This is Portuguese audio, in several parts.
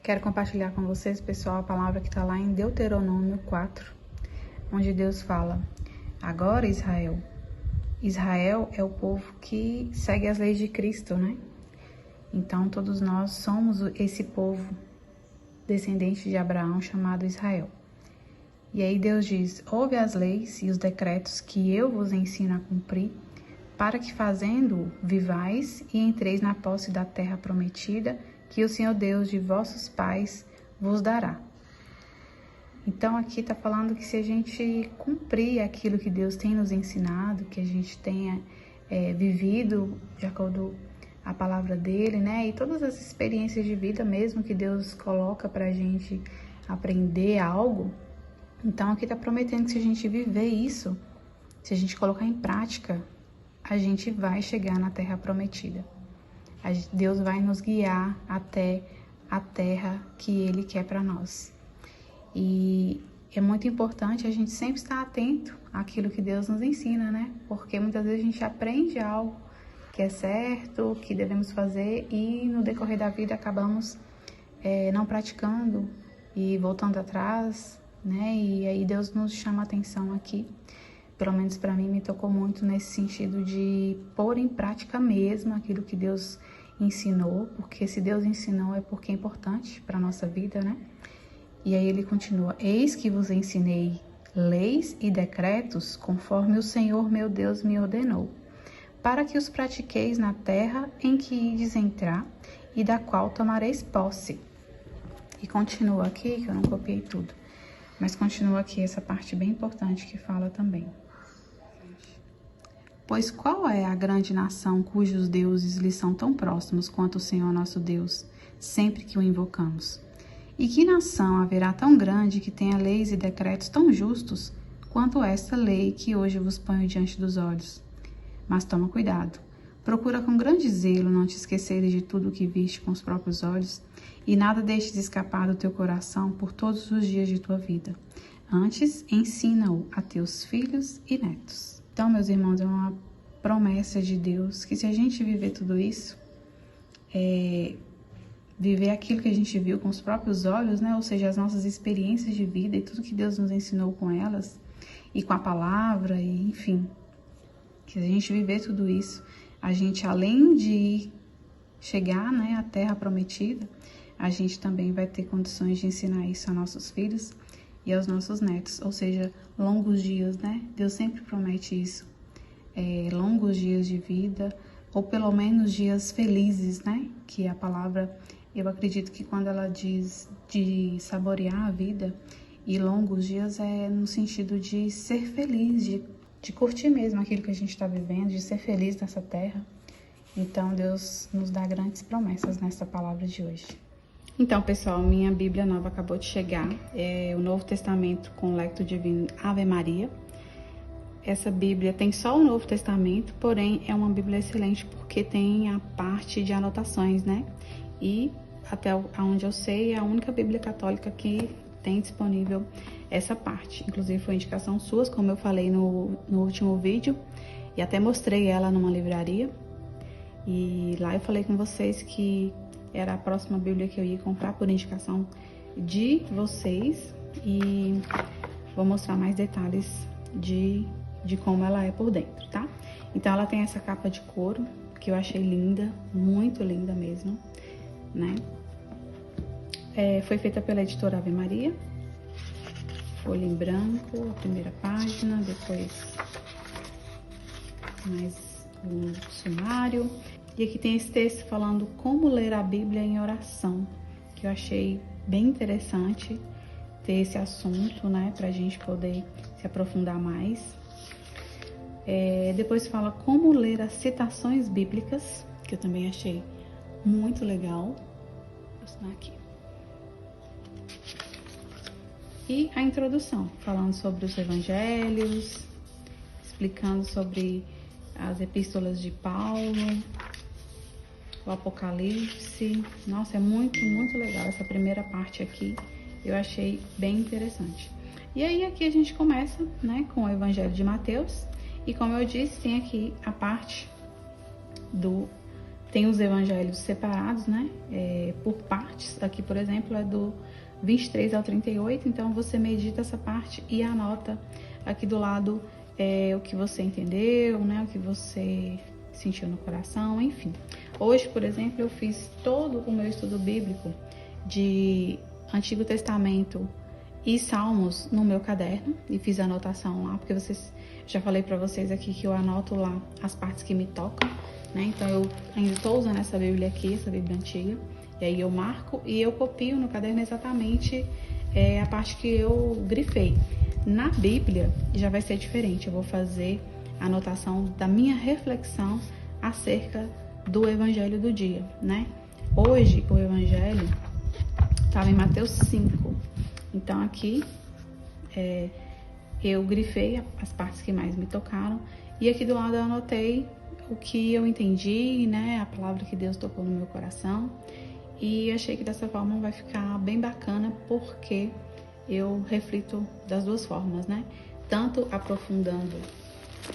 Quero compartilhar com vocês, pessoal, a palavra que está lá em Deuteronômio 4, onde Deus fala: agora Israel é o povo que segue as leis de Cristo, né? Então todos nós somos esse povo descendente de Abraão chamado Israel. E aí Deus diz: ouve as leis e os decretos que eu vos ensino a cumprir, para que fazendo vivais e entreis na posse da terra prometida, que o Senhor Deus de vossos pais vos dará. Então aqui está falando que se a gente cumprir aquilo que Deus tem nos ensinado, que a gente tenha vivido de acordo com a palavra dele, né? E todas as experiências de vida mesmo que Deus coloca para a gente aprender algo. Então aqui está prometendo que se a gente viver isso, se a gente colocar em prática, a gente vai chegar na terra prometida. Deus vai nos guiar até a terra que Ele quer para nós. E é muito importante a gente sempre estar atento àquilo que Deus nos ensina, né? Porque muitas vezes a gente aprende algo que é certo, que devemos fazer, e no decorrer da vida acabamos não praticando e voltando atrás, né? E aí Deus nos chama a atenção aqui. Pelo menos para mim me tocou muito nesse sentido de pôr em prática mesmo aquilo que Deus ensinou, porque se Deus ensinou é porque é importante para a nossa vida, né? E aí ele continua: eis que vos ensinei leis e decretos conforme o Senhor meu Deus me ordenou, para que os pratiqueis na terra em que ides entrar e da qual tomareis posse. E continua aqui, que eu não copiei tudo, mas continua aqui essa parte bem importante que fala também. Pois qual é a grande nação cujos deuses lhes são tão próximos quanto o Senhor nosso Deus, sempre que o invocamos? E que nação haverá tão grande que tenha leis e decretos tão justos quanto esta lei que hoje vos ponho diante dos olhos? Mas toma cuidado, procura com grande zelo não te esqueceres de tudo o que viste com os próprios olhos, e nada deixes escapar do teu coração por todos os dias de tua vida. Antes, ensina-o a teus filhos e netos. Então, meus irmãos, é uma promessa de Deus que se a gente viver tudo isso, viver aquilo que a gente viu com os próprios olhos, né? Ou seja, as nossas experiências de vida e tudo que Deus nos ensinou com elas, e com a palavra, e enfim, que a gente viver tudo isso, a gente, além de chegar, né, à terra prometida, a gente também vai ter condições de ensinar isso a nossos filhos e aos nossos netos, ou seja, longos dias, né? Deus sempre promete isso, longos dias de vida, ou pelo menos dias felizes, né? Que a palavra, eu acredito que quando ela diz de saborear a vida, e longos dias é no sentido de ser feliz, de curtir mesmo aquilo que a gente está vivendo, de ser feliz nessa terra. Então Deus nos dá grandes promessas nessa palavra de hoje. Então, pessoal, minha Bíblia nova acabou de chegar, é o Novo Testamento com Lectio Divino Ave Maria. Essa Bíblia tem só o Novo Testamento, porém é uma Bíblia excelente porque tem a parte de anotações, né? E até onde eu sei, é a única Bíblia católica que tem disponível essa parte. Inclusive foi indicação sua, como eu falei no último vídeo, e até mostrei ela numa livraria. E lá eu falei com vocês que era a próxima Bíblia que eu ia comprar por indicação de vocês, e vou mostrar mais detalhes de como ela é por dentro, tá? Então ela tem essa capa de couro que eu achei linda, muito linda mesmo, né? Foi feita pela editora Ave Maria, folha em branco, a primeira página, depois mais um sumário. E aqui tem esse texto falando como ler a Bíblia em oração, que eu achei bem interessante ter esse assunto, né, pra gente poder se aprofundar mais. Depois fala como ler as citações bíblicas, que eu também achei muito legal. Vou aproximar aqui. E a introdução, falando sobre os evangelhos, explicando sobre as epístolas de Paulo, o Apocalipse. Nossa, é muito, muito legal essa primeira parte aqui. Eu achei bem interessante. E aí aqui a gente começa, né, com o Evangelho de Mateus. E como eu disse, tem aqui a parte Tem os evangelhos separados, né? Por partes. Aqui, por exemplo, é do 23 ao 38. Então, você medita essa parte e anota aqui do lado o que você entendeu, né? O que você sentiu no coração, enfim. Hoje, por exemplo, eu fiz todo o meu estudo bíblico de Antigo Testamento e Salmos no meu caderno e fiz a anotação lá, porque já falei para vocês aqui que eu anoto lá as partes que me tocam, né? Então eu ainda estou usando essa Bíblia aqui, essa Bíblia antiga, e aí eu marco e eu copio no caderno exatamente a parte que eu grifei. Na Bíblia já vai ser diferente, eu vou fazer a anotação da minha reflexão acerca do Evangelho do dia, né? Hoje o Evangelho estava em Mateus 5. Então aqui eu grifei as partes que mais me tocaram e aqui do lado eu anotei o que eu entendi, né? A palavra que Deus tocou no meu coração, e achei que dessa forma vai ficar bem bacana, porque eu reflito das duas formas, né? Tanto aprofundando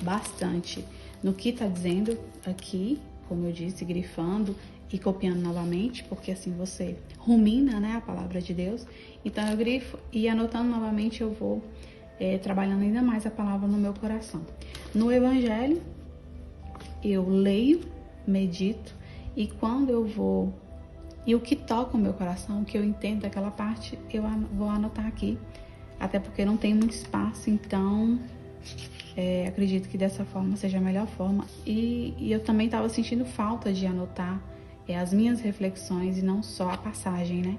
bastante no que está dizendo aqui, como eu disse, grifando e copiando novamente, porque assim você rumina, né, a palavra de Deus. Então eu grifo e anotando novamente eu vou trabalhando ainda mais a palavra no meu coração. No Evangelho eu leio, medito, e quando eu vou e o que toca o meu coração, o que eu entendo daquela parte, eu vou anotar aqui, até porque não tem muito espaço, então acredito que dessa forma seja a melhor forma. E eu também estava sentindo falta de anotar as minhas reflexões e não só a passagem, né?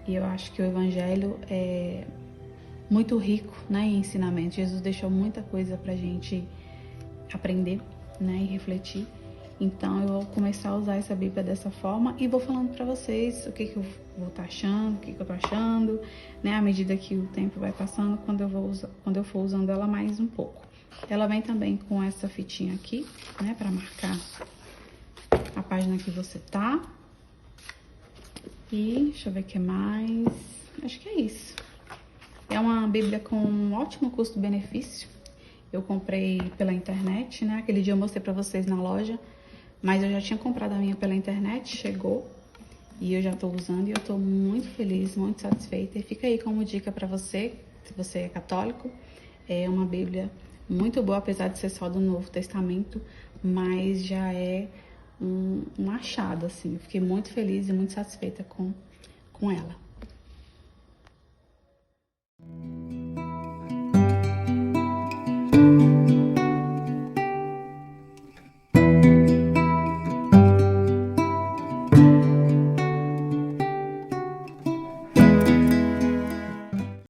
E eu acho que o Evangelho é muito rico, né, em ensinamento. Jesus deixou muita coisa pra gente aprender, né, e refletir. Então eu vou começar a usar essa Bíblia dessa forma e vou falando pra vocês o que eu vou estar achando, o que eu tô achando, né, à medida que o tempo vai passando, quando eu for usando ela mais um pouco. Ela vem também com essa fitinha aqui, né, pra marcar a página que você tá. E deixa eu ver o que mais. Acho que é isso. É uma Bíblia com um ótimo custo-benefício. Eu comprei pela internet, né? Aquele dia eu mostrei pra vocês na loja, mas eu já tinha comprado a minha pela internet, chegou e eu já tô usando e eu tô muito feliz, muito satisfeita. E fica aí como dica pra você, se você é católico. É uma Bíblia muito boa, apesar de ser só do Novo Testamento, mas já é um achado, assim. Eu fiquei muito feliz e muito satisfeita com ela.